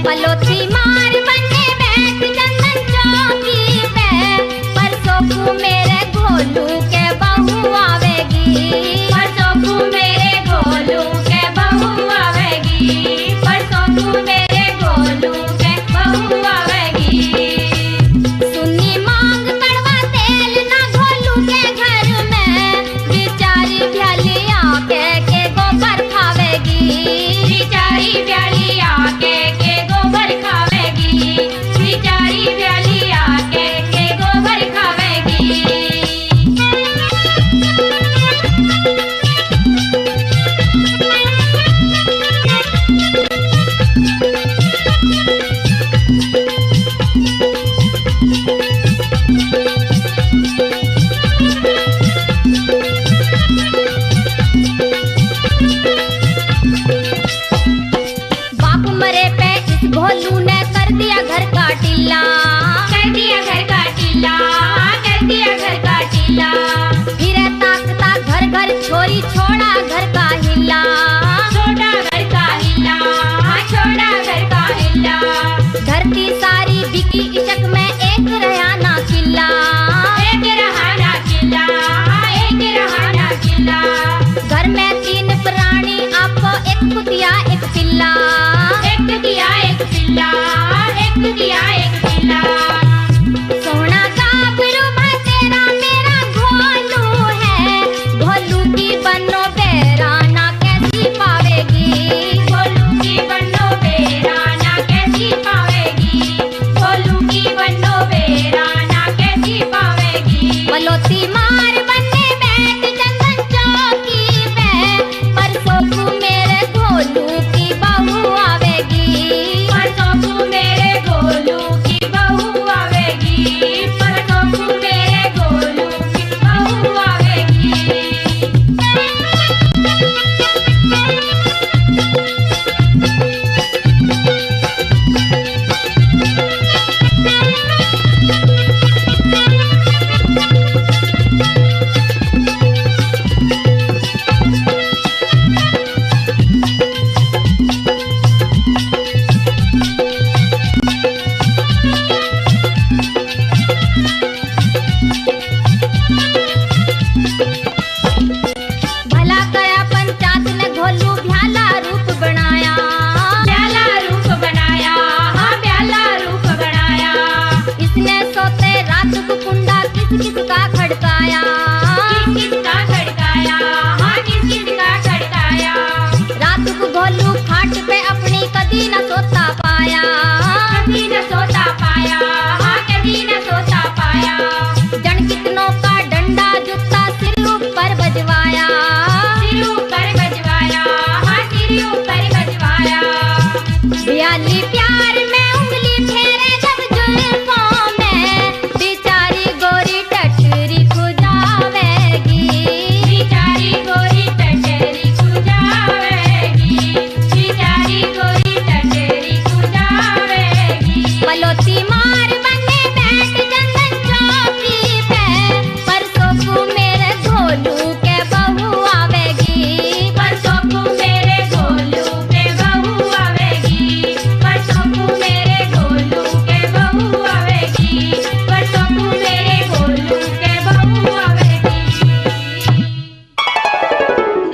पलोथी मार बने बैठ चंदन चौकी पे, परसों को मेरे गोलू के बहू आवेगी, परसों को मेरे गोलू के बहू आवेगी, परसों को मेरे गोलू के बहू आवेगी। सुनी मांग कड़वा तेल ना गोलू के घर में, बिचारी भ्यालिया के गोबर खावेगी, बिचारी भ्यालिया के गोबर खावेगी, बिचारी भ्यालिया के गोबर खावेगी। बाप मरे पे इस भोलू ने कर दिया घर का टीला, कर दिया घर का टीला, कर दिया घर का टीला। फिर ताकता घर घर छोरी छोड़ा घर का हिला, छोड़ा घर का हिला, छोड़ा घर का हिला। धरती सारी बिकी इशक में एक रहा ना किला, एक रहा ना किला, एक रहा ना किला। घर में 3 प्राणी आपको एक कुतिया एक पिल्ला, एक कुतिया एक पिल्ला, एक कुतिया एक पिल्ला। सोना गाभरू में तेरा मेरा गोलू है, गोलू की बनो बेराना कैसी पावेगी, गोलू की बनो बेराना कैसी पावेगी, गोलू की बनो बेराना कैसी पावेगी। पलोथी मार बने बैठ चंदन चौकी पे, परसों को मेरे गोलू की बहू आवेगी, परसों को मेरे गोलू की बहू आवेगी, परसों को मेरे गोलू की बहू आवेगी। भला करा पंचायत ने घोलू भ्याला रूप बनाया, भ्याला रूप बनाया, हाँ भ्याला रूप बनाया। इसने सोते रात को कुंडा किस किस का खड़काया, किस किस का खड़काया, हाँ किस किस का खड़काया। रात को घोलू खाट पे अपनी कदी न सोता पाया, कदी न सोता पाया, हाँ कदी न सोता पाया। जन कितनों का डंडा जूता सिर ऊपर बजवाया, सिर ऊपर बजवाया, हाँ सिर ऊपर बजवाया। भ्याली प्यार में उंगली फेरे जब जुल्फों में, बिचारी गोरी टटरी खुजावेगी, बिचारी गोरी टटरी खुजावेगी, बिचारी गोरी टटरी खुजावेगी। पलोथी मार बने बैठ चंदन चौकी पे, परसों को मेरे गोलू के बहू आवेगी, परसों को मेरे गोलू के बहू आवेगी, परसों को मेरे गोलू के बहू आवेगी, परसों को मेरे गोलू के बहू आवेगी।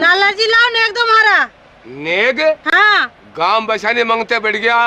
लाला जी लाओ नेक दो मारा। नेग हाँ गांव बसाने मांगते बैठ गया